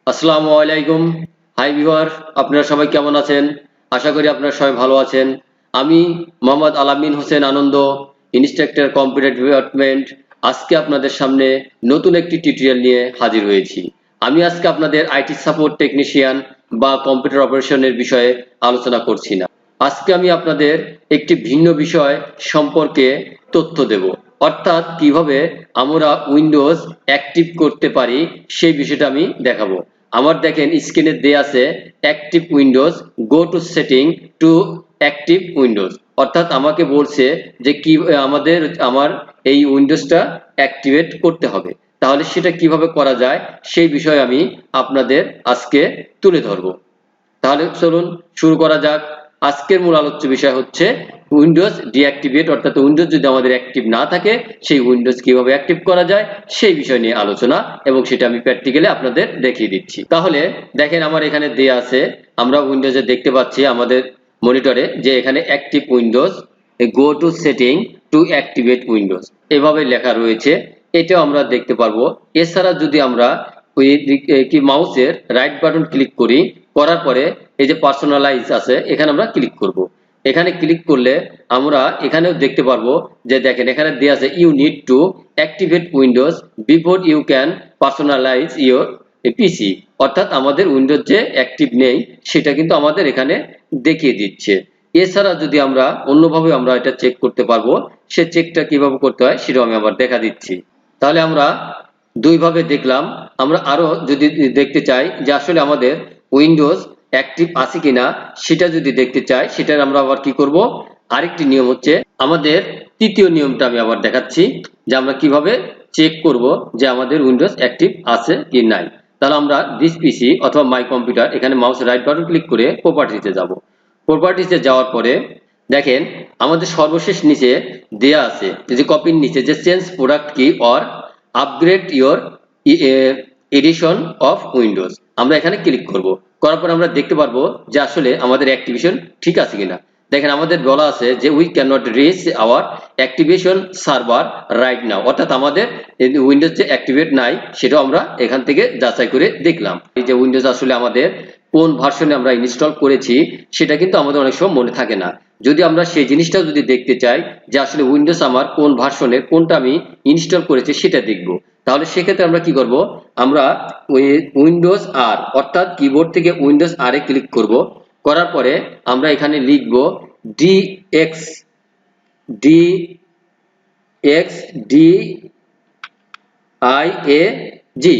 আসসালামু আলাইকুম। High viewer, আপনারা সবাই কেমন আছেন? আশা করি আপনারা সবাই ভালো আছেন। আমি মোহাম্মদ আল-আমিন হোসেন আনন্দ, ইনস্ট্রাক্টর কম্পিউটার ডেভেলপমেন্ট। আজকে আপনাদের সামনে নতুন একটি টিউটোরিয়াল নিয়ে হাজির হয়েছি। আমি আজকে আপনাদের আইটি সাপোর্ট টেকনিশিয়ান বা কম্পিউটার অপারেশনের বিষয়ে আলোচনা করছি না। আজকে আমি আপনাদের একটি ভিন্ন বিষয় সম্পর্কে তথ্য দেব, অর্থাৎ কিভাবে আমরা উইন্ডোজ অ্যাক্টিভ করতে পারি সেই বিষয়টা আমি দেখাবো। আমার দেখেন স্ক্রিনে দেয়া আছে active windows, go to setting to active windows, অর্থাৎ আমাকে বলছে যে কি আমার এই উইন্ডোজটা অ্যাক্টিভেট করতে হবে। তাহলে সেটা কিভাবে করা যায় সেই বিষয়ে আমি আপনাদের আজকে তুলে ধরবো। তাহলে চলুন শুরু করা যাক। আজকের মূল আলোচ্য বিষয় হচ্ছে উইন্ডোজ ডিঅ্যাক্টিভেট, অর্থাৎ উইন্ডোজ যদি আমাদের অ্যাক্টিভ না থাকে সেই উইন্ডোজ কিভাবে অ্যাক্টিভ করা যায় সেই বিষয় নিয়ে আলোচনা, এবং সেটা আমি প্র্যাকটিক্যালি আপনাদের দেখিয়ে দিচ্ছি। তাহলে দেখেন আমার এখানে দেয়া আছে, আমরা উইন্ডোজে দেখতে পাচ্ছি আমাদের মনিটরে যে এখানে active windows, go to setting two activate Windows এভাবে লেখা রয়েছে। এটাও আমরা দেখতে পারবো। এছাড়া যদি আমরা ওই কি মাউসের রাইট বাটন ক্লিক করি, করার পরে এই যে পার্সোনালাইজ আছে এখানে আমরা ক্লিক করব। এখানে ক্লিক করলে আমরা এখানেও দেখতে পারবো যে দেখেন এখানে দেয়া আছে you need to activate Windows before you can personalise your PC, অর্থাৎ আমাদের উইন্ডোজ যে অ্যাক্টিভ নেই সেটা কিন্তু আমাদের এখানে দেখিয়ে দিচ্ছে। এছাড়া যদি আমরা অন্যভাবে আমরা এটা চেক করতে পারবো, সে চেকটা কিভাবে করতে হয় সেটাও আমি আবার দেখা দিচ্ছি। তাহলে আমরা দুইভাবে দেখলাম। আমরা আরো যদি দেখতে চাই যে আসলে আমাদের উইন্ডোজ অ্যাক্টিভ আছে কিনা সেটা যদি দেখতে চাই, সেটার আমরা আবার কি করব, আরেকটি নিয়ম হচ্ছে আমাদের তৃতীয় নিয়মটা আমি আবার দেখাচ্ছি যে আমরা কিভাবে চেক করব যে আমাদের উইন্ডোজ অ্যাক্টিভ আছে কি নাই। তাহলে আমরা দিস পিসি অথবা মাই কম্পিউটার, এখানে মাউস রাইট বাটন ক্লিক করে প্রপার্টিতে যাব। প্রপার্টিতে যাওয়ার পরে দেখেন আমাদের সর্বশেষ নিচে দেয়া আছে যে কপির নিচে যে চেঞ্জ প্রোডাক্ট কি or upgrade your edition of Windows, আমরা এখানে ক্লিক করব। করার পর আমরা দেখতে পারবো যে আসলে আমাদের অ্যাক্টিভেশন ঠিক আছে কিনা। দেখেন আমাদের বলা আছে যে we can not reach our activation server right now, অর্থাৎ আমাদের উইন্ডোজ যে অ্যাক্টিভেট নাই সেটাও আমরা এখান থেকে যাচাই করে দেখলাম। এই যে উইন্ডোজ আসলে আমাদের কোন ভার্সনে আমরা ইনস্টল করেছি সেটা কিন্তু আমাদের অনেক সময় মনে থাকে না। যদি আমরা সেই জিনিসটাও যদি দেখতে চাই যে আসলে উইন্ডোজ আমার কোন ভার্সনের কোনটা আমি ইনস্টল করেছি সেটা দেখব, তাহলে সেক্ষেত্রে আমরা কি করব, আমরা উইন্ডোজ আর অর্থাৎ কিবোর্ড থেকে উইন্ডোজ আর এ ক্লিক করব। করার পরে আমরা এখানে লিখব ডিএক্স ডিএক্স ডিআইএজি,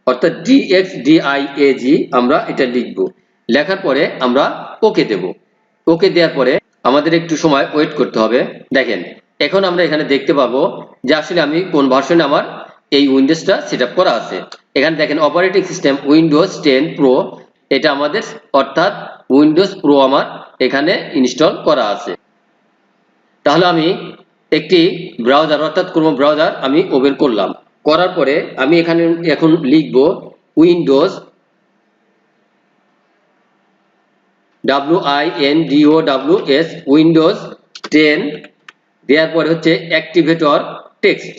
অর্থাৎ ডিএক্সডিআইএজি আমরা এটা লিখব। লেখার পরে আমরা ওকে দেব। ওকে দেওয়ার পরে আমাদের একটু সময় ওয়েট করতে হবে। দেখেন এখন আমরা এখানে দেখতে পাবো যে আসলে আমি কোন ভার্সনে আমার এই উইন্ডোজটা সেটআপ করা আছে। এখানে দেখেন অপারেটিং সিস্টেম উইন্ডোজ 10 প্রো, এটা আমাদের অর্থাৎ উইন্ডোজ প্রো আমার এখানে ইনস্টল করা আছে। তাহলে আমি একটি ব্রাউজার অর্থাৎ ক্রোম ব্রাউজার আমি ওপেন করলাম। করার পরে আমি এখানে এখন লিখব উইন্ডোজ WINDOWS উইন্ডোজ 10, দেওয়ার পরে হচ্ছে অ্যাক্টিভেটর টেক্সট,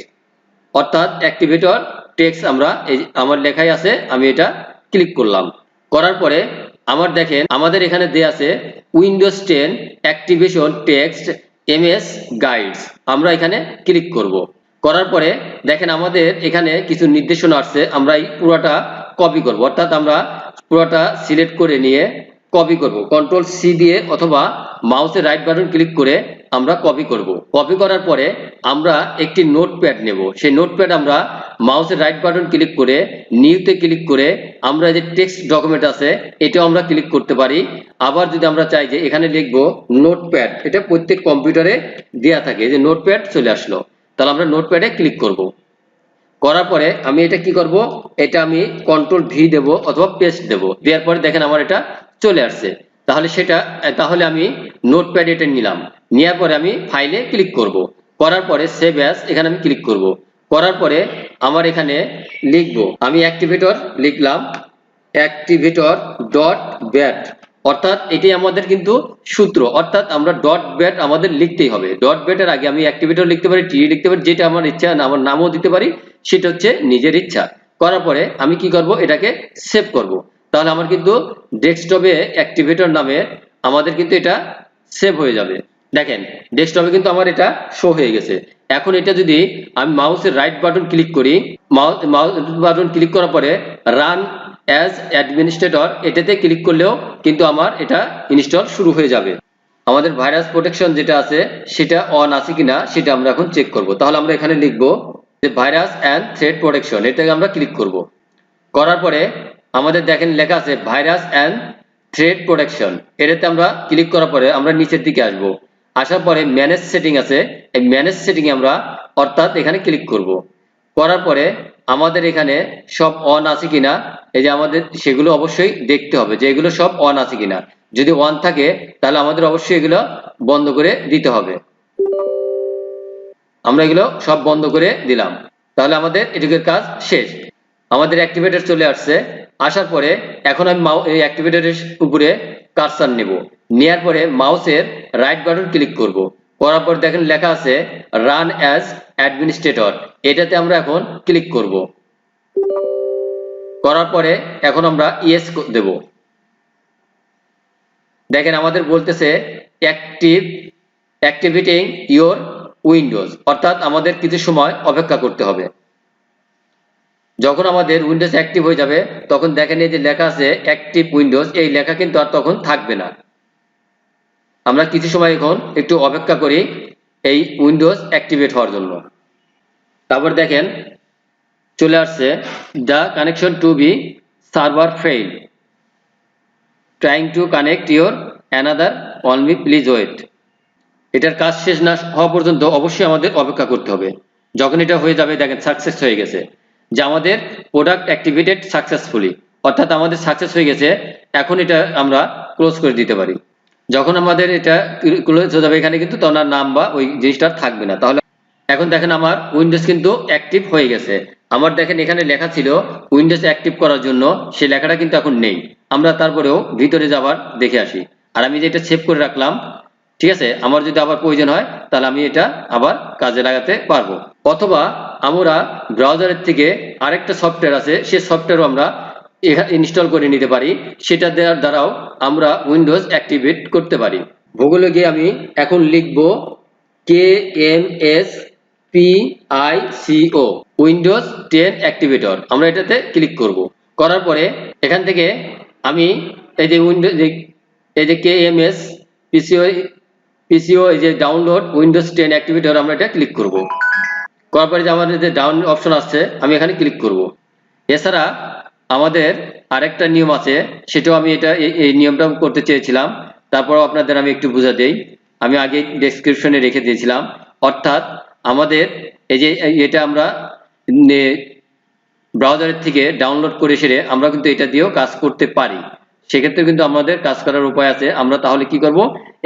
অর্থাৎ অ্যাক্টিভেটর টেক্সট আমরা এই আমার লেখাই আছে আমি এটা ক্লিক করলাম। করার পরে আমার দেখেন আমাদের এখানে দেয়া আছে Windows 10 activation text MS guides, আমরা এখানে ক্লিক করব। করার পরে দেখেন আমাদের এখানে কিছু নির্দেশনা আসছে, আমরা এই পুরোটা কপি করব, অর্থাৎ আমরা পুরোটা সিলেক্ট করে নিয়ে কপি করব কন্ট্রোল সি দিয়ে অথবা মাউসের রাইট বাটন ক্লিক করে আমরা কপি করব। কপি করার পরে আমরা একটি নোটপ্যাড নেব। সেই নোটপ্যাড আমরা মাউসের রাইট বাটন ক্লিক করে নিউতে ক্লিক করে আমরা যে টেক্সট ডকুমেন্ট আছে এটাও আমরা ক্লিক করতে পারি। আবার যদি আমরা চাই যে এখানে লিখবো নোটপ্যাড, এটা প্রত্যেক কম্পিউটারে দেয়া থাকে, যে নোটপ্যাড চলে আসলো, তাহলে আমরা নোটপ্যাডে ক্লিক করব। করার পরে আমি এটা কি করব, এটা আমি কন্ট্রোল ভি দেব অথবা পেস্ট দেব। দেওয়ার পরে দেখেন আমার এটা চলে আসছে। তাহলে আমি নোটপ্যাড এটা নিলাম, নেওয়ার পরে আমি ফাইলে ক্লিক করব। করার পরে সেভ অ্যাজ এখানে আমি ক্লিক করব। করার পরে আমার এখানে লিখব, আমি অ্যাক্টিভেটর লিখলাম অ্যাক্টিভেটর ডট ব্যাট, অর্থাৎ এটি আমাদের কিন্তু সূত্র, অর্থাৎ আমরা ডট ব্যাট আমাদের লিখতেই হবে। ডট ব্যাটের আগে আমি অ্যাক্টিভেটর লিখতে পারি, টি লিখতে পারি, যেটা আমার ইচ্ছা, আমার নামও দিতে পারি, সেটা হচ্ছে নিজের ইচ্ছা। করার পরে আমি কি করব, এটাকে সেভ করব। তাহলে আমার কিন্তু ডেস্কটপে অ্যাক্টিভেটর নামে আমাদের কিন্তু এটা সেভ হয়ে যাবে। দেখেন ডেস্কটপে কিন্তু আমার এটা শো হয়ে গেছে। এখন এটা যদি আমি মাউসের রাইট বাটন ক্লিক করি, মাউস বাটন ক্লিক করার পরে রান অ্যাজ অ্যাডমিনিস্ট্রেটর এটাতে ক্লিক করলেও কিন্তু আমার এটা ইনস্টল শুরু হয়ে যাবে। আমাদের ভাইরাস প্রোটেকশন যেটা আছে সেটা অন আছে কিনা সেটা আমরা এখন চেক করব। তাহলে আমরা এখানে লিখব যে ভাইরাস অ্যান্ড থ্রেট প্রোটেকশন, এটাকে আমরা ক্লিক করব। করার পরে আমাদের দেখেন লেখা আছে ভাইরাস অ্যান্ড থ্রেট প্রোটেকশন, এটাতে আমরা ক্লিক করার পরে আমরা নিচের দিকে আসব। আসার পরে ম্যানেজ সেটিং আছে, এই ম্যানেজ সেটিং আমরা অর্থাৎ এখানে ক্লিক করব। করার পরে আমাদের এখানে সব অন আছে কিনা এই যে আমাদের সেগুলো অবশ্যই দেখতে হবে যে এগুলো সব অন আছে কিনা। যদি অন থাকে তাহলে আমাদের অবশ্যই এগুলো বন্ধ করে দিতে হবে। আমরা এগুলো সব বন্ধ করে দিলাম, তাহলে আমাদের এটুকুর কাজ শেষ। আমাদের অ্যাক্টিভেটর চলে আসছে। আসার পরে এখন আমি এই অ্যাক্টিভেটরের উপরে কার্সার নেব, নেওয়ার পরে মাউসের রাইট বাটন ক্লিক করব। করার পর দেখেন লেখা আছে রান অ্যাজ অ্যাডমিনিস্ট্রেটর, এটাতে আমরা এখন ক্লিক করব। করার পরে এখন আমরা ইয়েস দেব। দেখেন আমাদের বলতেছে অ্যাক্টিভেটিং ইওর উইন্ডোজ, অর্থাৎ আমাদের কিছু সময় অপেক্ষা করতে হবে। যখন আমাদের উইন্ডোজ অ্যাক্টিভ হয়ে যাবে তখন দেখেন এই যে লেখা আছে অ্যাক্টিভ উইন্ডোজ, এই লেখা কিন্তু আর তখন থাকবে না। আমরা কিছু সময় এখন একটু অপেক্ষা করি এই উইন্ডোজ অ্যাক্টিভেট হওয়ার জন্য। তারপর দেখেন চলে আসছে the connection to be server fail, trying to connect your another only please wait. এটার কাজ শেষ না হওয়া পর্যন্ত অবশ্যই আমাদের অপেক্ষা করতে হবে। যখন এটা হয়ে যাবে দেখেন সাকসেস হয়ে গেছে, যে আমাদের প্রোডাক্ট অ্যাক্টিভেটেড সাকসেসফুলি, অর্থাৎ আমাদের সাকসেস হয়ে গেছে। এখন এটা আমরা ক্লোজ করে দিতে পারি। যখন আমাদের এটা ক্লোজ হয়ে যাবে এখানে কিন্তু তখন আর নাম বা ওই জিনিসটা থাকবে না। তাহলে এখন দেখেন আমার উইন্ডোজ কিন্তু অ্যাক্টিভ হয়ে গেছে। আমার দেখেন এখানে লেখা ছিল উইন্ডোজ অ্যাক্টিভ করার জন্য, সেই লেখাটা কিন্তু এখন নেই। আমরা তারপরেও ভিতরে যাবার দেখে আসি। আর আমি যেটা সেভ করে রাখলাম, ঠিক আছে, আমার যদি আবার প্রয়োজন হয় তাহলে আমি এটা আবার কাজে লাগাতে পারবো। অথবা আমরা ব্রাউজারের থেকে আরেকটা সফটওয়্যার আছে, সেই সফটওয়্যারও আমরা ইনস্টল করে নিতে পারি, সেটা দেওয়ার দ্বারাও আমরা উইন্ডোজ অ্যাক্টিভেট করতে পারি। গুগলে গিয়ে আমি এখন লিখবো KMSPICO উইন্ডোজ 10 অ্যাক্টিভেটর, আমরা এটাতে ক্লিক করব। করার পরে এখান থেকে আমি এই যে এই যে KMSPICO এই যে ডাউনলোড উইন্ডোজ 10 অ্যাক্টিভেটর, আমরা এটা ক্লিক করব। করার পরে যে আমাদের যে ডাউন অপশন আসছে আমি এখানে ক্লিক করব। এছাড়া আমাদের আরেকটা নিয়ম আছে, সেটাও আমি এই নিয়মটা করতে চেয়েছিলাম, তারপর আপনাদের আমি একটু বুঝা দেই। আমি আগে ডেসক্রিপশনে রেখে দিয়েছিলাম, অর্থাৎ আমাদের এই যে এটা আমরা ব্রাউজারের থেকে ডাউনলোড করে সেরে আমরা কিন্তু এটা দিয়েও কাজ করতে পারি। সেক্ষেত্রে কিন্তু আমাদের কাজ করার উপায় আছে। আমরা তাহলে কি করব,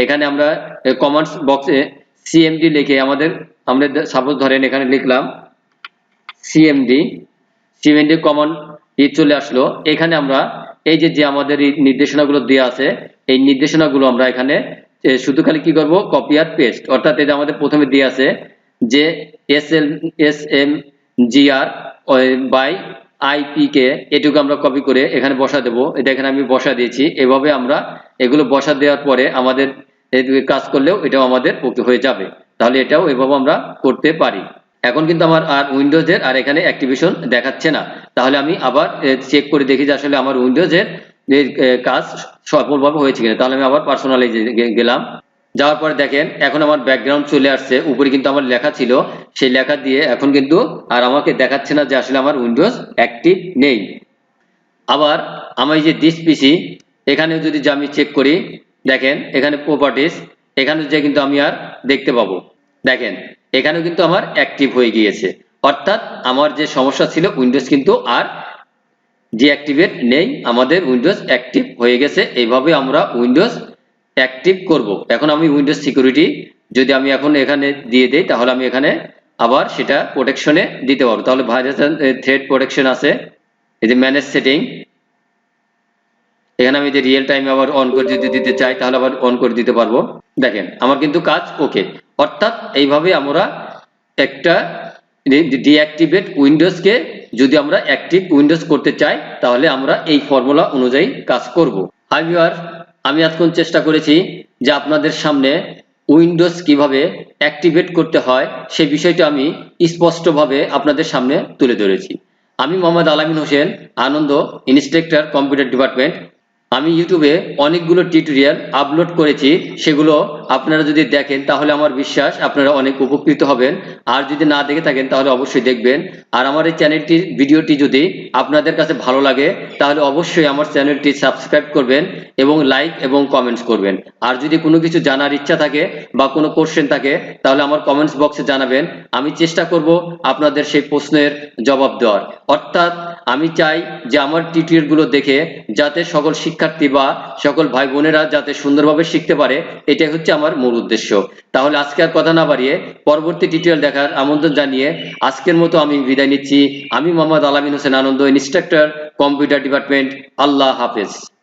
এখানে আমরা কমান্ডস বক্সে সিএমডি লিখে আমরা সাপোজ ধরেন এখানে লিখলাম সিএমডি কমান্ড চলে আসলো। এখানে আমরা এই যে আমাদের এই নির্দেশনাগুলো দেওয়া আছে, এই নির্দেশনাগুলো আমরা এখানে শুধু খালি কি করব, কপি আর পেস্ট। অর্থাৎ এই যে আমাদের প্রথমে দেওয়া আছে যে SMGR বাই IP কে, এটুকু আমরা কপি করে এখানে বসা দেবো। এটা এখানে আমি বসা দিয়েছি। এভাবে আমরা এগুলো বসা দেওয়ার পরে আমাদের কাজ করলেও এটাও আমাদের হয়ে যাবে। তাহলে এটাও এভাবে আমরা করতে পারি। এখন কিন্তু আমার আর উইন্ডোজের আর এখানে অ্যাক্টিভেশন দেখাচ্ছে না। তাহলে আমি আবার চেক করে দেখি যে আসলে আমার উইন্ডোজের কাজ সফলভাবে হয়েছে কিনা। তাহলে আমি আবার পার্সোনালাইজে গেলাম। যাওয়ার পরে দেখেন এখন আমার ব্যাকগ্রাউন্ড চলে আসছে, উপরে কিন্তু আমার লেখা ছিল, সেই লেখা দিয়ে এখন কিন্তু আর আমাকে দেখাচ্ছে না যে আসলে আমার উইন্ডোজ অ্যাক্টিভ নেই। আবার আমি যে দিস পিসি এখানে যদি আমি চেক করি, দেখেন এখানে প্রপার্টিজ, এখানে যে কিন্তু আমি আর দেখতে পাবো। দেখেন এখানেও কিন্তু আমার অ্যাক্টিভ হয়ে গিয়েছে, অর্থাৎ আমার যে সমস্যা ছিল উইন্ডোজ কিন্তু আর ডিঅ্যাক্টিভেট নেই, আমাদের উইন্ডোজ অ্যাক্টিভ হয়ে গেছে। এইভাবে আমরা উইন্ডোজ অ্যাক্টিভ করব। এখন আমি উইন্ডোজ সিকিউরিটি যদি আমি এখন এখানে দিয়ে দেই তাহলে আমি এখানে আবার সেটা প্রোটেকশনে দিতে পারবো। তাহলে ভাইরাস থ্রেড প্রোটেকশন আছে, এই যে ম্যানেজ সেটিং, এখানে আমি যে রিয়েল টাইম আবার অন করে যদি দিতে চাই তাহলে আবার অন করে দিতে পারবো। দেখেন আমার কিন্তু কাজ ওকে। অর্থাৎ এইভাবে আমরা একটা ডিঅ্যাক্টিভেট উইন্ডোজকে যদি আমরা অ্যাক্টিভ উইন্ডোজ করতে চাই তাহলে আমরা এই ফর্মুলা অনুযায়ী কাজ করব। হাই ভিউয়ার, আমি এতক্ষণ চেষ্টা করেছি যে আপনাদের সামনে উইন্ডোজ কিভাবে অ্যাক্টিভেট করতে হয় সেই বিষয়টা আমি স্পষ্টভাবে আপনাদের সামনে তুলে ধরেছি। আমি মোহাম্মদ আল-আমিন হোসেন, আনন্দ, ইনস্ট্রাক্টর, কম্পিউটার ডিপার্টমেন্ট। আমি ইউটিউবে অনেকগুলো টিউটোরিয়াল আপলোড করেছি, সেগুলো আপনারা যদি দেখেন তাহলে আমার বিশ্বাস আপনারা অনেক উপকৃত হবেন। আর যদি না দেখে থাকেন তাহলে অবশ্যই দেখবেন। আর আমার এই চ্যানেলটির ভিডিওটি যদি আপনাদের কাছে ভালো লাগে তাহলে অবশ্যই আমার চ্যানেলটি সাবস্ক্রাইব করবেন এবং লাইক এবং কমেন্টস করবেন। আর যদি কোনো কিছু জানার ইচ্ছা থাকে বা কোনো কোশ্চেন থাকে তাহলে আমার কমেন্টস বক্সে জানাবেন। আমি চেষ্টা করব আপনাদের সেই প্রশ্নের জবাব দেওয়ার। অর্থাৎ আমি চাই যে আমার টিউটোরিয়ালগুলো দেখে যাতে সকল শিক্ষার্থী বা সকল ভাই বোনেরা যাতে সুন্দরভাবে শিখতে পারে, এটাই হচ্ছে আমার মূল উদ্দেশ্য। তাহলে আজকে আর কথা না বাড়িয়ে পরবর্তী টিউটোরিয়াল দেখার আমন্ত্রণ জানিয়ে আজকের মতো আমি বিদায় নিচ্ছি। আমি মোহাম্মদ আল-আমিন হোসেন, আনন্দ, ইনস্ট্রাক্টর, কম্পিউটার ডিপার্টমেন্ট। আল্লাহ হাফেজ।